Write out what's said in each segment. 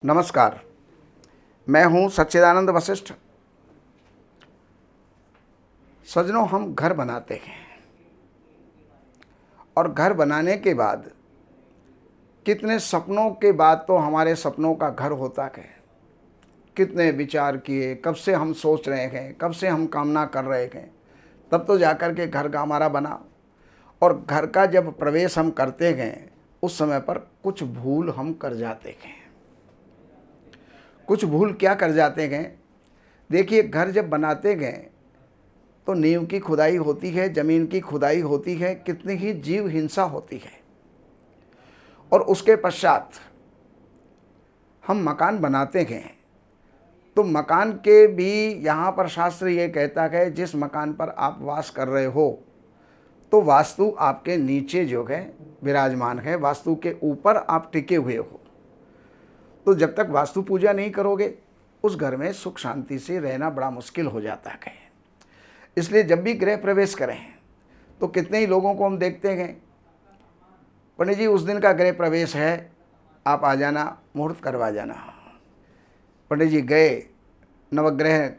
नमस्कार। मैं हूं सच्चिदानंद वशिष्ठ। सज्जनों, हम घर बनाते हैं और घर बनाने के बाद कितने सपनों के बाद तो हमारे सपनों का घर होता है। कितने विचार किए, कब से हम सोच रहे हैं, कब से हम कामना कर रहे हैं, तब तो जाकर के घर का हमारा बना। और घर का जब प्रवेश हम करते हैं उस समय पर कुछ भूल हम कर जाते हैं। कुछ भूल क्या कर जाते हैं? देखिए, घर जब बनाते हैं तो नींव की खुदाई होती है, ज़मीन की खुदाई होती है, कितनी ही जीव हिंसा होती है। और उसके पश्चात हम मकान बनाते हैं तो मकान के भी यहाँ पर शास्त्र ये कहता है, जिस मकान पर आप वास कर रहे हो तो वास्तु आपके नीचे जो है विराजमान है, वास्तु के ऊपर आप टिके हुए हो। तो जब तक वास्तु पूजा नहीं करोगे उस घर में सुख शांति से रहना बड़ा मुश्किल हो जाता है। इसलिए जब भी गृह प्रवेश करें तो कितने ही लोगों को हम देखते हैं, पंडित जी उस दिन का गृह प्रवेश है, आप आ जाना, मुहूर्त करवा जाना। पंडित जी गए, नवग्रह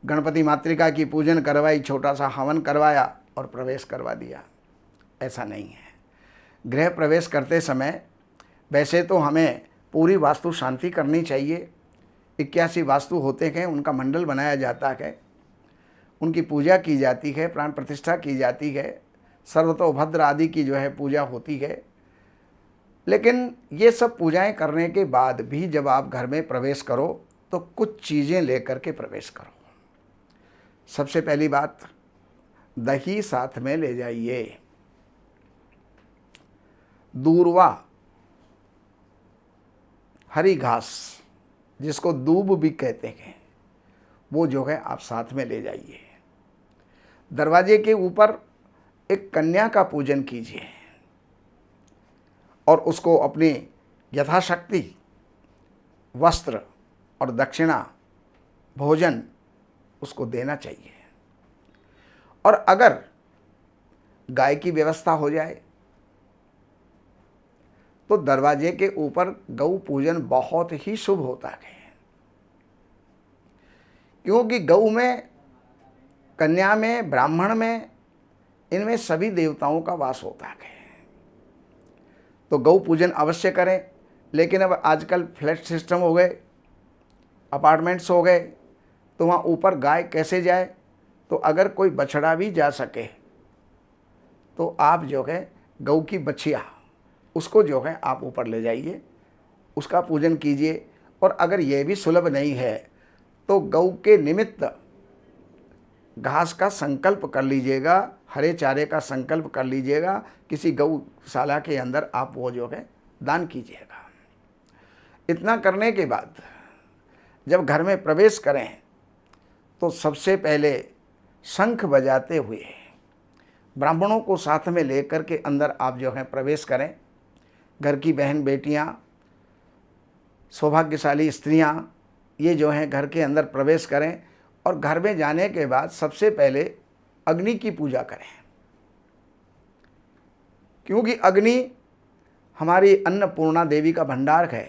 गणपति मातृका की पूजन करवाई, छोटा सा हवन करवाया और प्रवेश करवा दिया। ऐसा नहीं है। गृह प्रवेश करते समय वैसे तो हमें पूरी वास्तु शांति करनी चाहिए। 81 वास्तु होते हैं, उनका मंडल बनाया जाता है, उनकी पूजा की जाती है, प्राण प्रतिष्ठा की जाती है, सर्वतोभद्र आदि की जो है पूजा होती है। लेकिन ये सब पूजाएं करने के बाद भी जब आप घर में प्रवेश करो तो कुछ चीज़ें लेकर के प्रवेश करो। सबसे पहली बात, दही साथ में ले जाइए। दूर्वा, हरी घास जिसको दूब भी कहते हैं, वो जो है आप साथ में ले जाइए। दरवाजे के ऊपर एक कन्या का पूजन कीजिए और उसको अपनी यथाशक्ति वस्त्र और दक्षिणा, भोजन उसको देना चाहिए। और अगर गाय की व्यवस्था हो जाए तो दरवाजे के ऊपर गौ पूजन बहुत ही शुभ होता है, क्योंकि गौ में, कन्या में, ब्राह्मण में, इनमें सभी देवताओं का वास होता है। तो गौ पूजन अवश्य करें। लेकिन अब आजकल फ्लैट सिस्टम हो गए, अपार्टमेंट्स हो गए, तो वहाँ ऊपर गाय कैसे जाए? तो अगर कोई बछड़ा भी जा सके तो आप जो है गौ की बछिया, उसको जो है आप ऊपर ले जाइए, उसका पूजन कीजिए। और अगर यह भी सुलभ नहीं है तो गौ के निमित्त घास का संकल्प कर लीजिएगा, हरे चारे का संकल्प कर लीजिएगा, किसी गौशाला के अंदर आप वो जो है दान कीजिएगा। इतना करने के बाद जब घर में प्रवेश करें तो सबसे पहले शंख बजाते हुए ब्राह्मणों को साथ में लेकर के अंदर आप जो है प्रवेश करें। घर की बहन बेटियां, सौभाग्यशाली स्त्रियां, ये जो हैं घर के अंदर प्रवेश करें। और घर में जाने के बाद सबसे पहले अग्नि की पूजा करें, क्योंकि अग्नि हमारी अन्नपूर्णा देवी का भंडार है,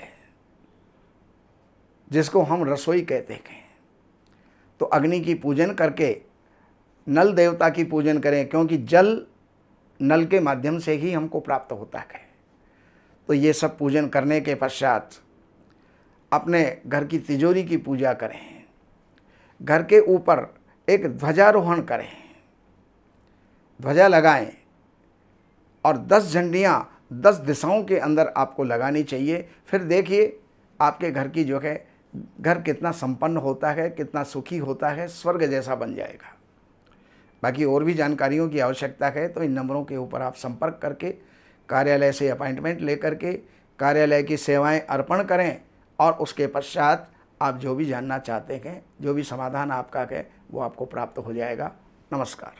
जिसको हम रसोई कहते हैं। तो अग्नि की पूजन करके नल देवता की पूजन करें, क्योंकि जल नल के माध्यम से ही हमको प्राप्त होता है। तो ये सब पूजन करने के पश्चात अपने घर की तिजोरी की पूजा करें। घर के ऊपर एक ध्वजारोहण करें, ध्वजा लगाएं और 10 झंडियाँ 10 दिशाओं के अंदर आपको लगानी चाहिए। फिर देखिए आपके घर की जो है, घर कितना संपन्न होता है, कितना सुखी होता है, स्वर्ग जैसा बन जाएगा। बाकी और भी जानकारियों की आवश्यकता है तो इन नंबरों के ऊपर आप संपर्क करके कार्यालय से अपॉइंटमेंट लेकर के कार्यालय की सेवाएं अर्पण करें। और उसके पश्चात आप जो भी जानना चाहते हैं, जो भी समाधान आपका है, वो आपको प्राप्त हो जाएगा। नमस्कार।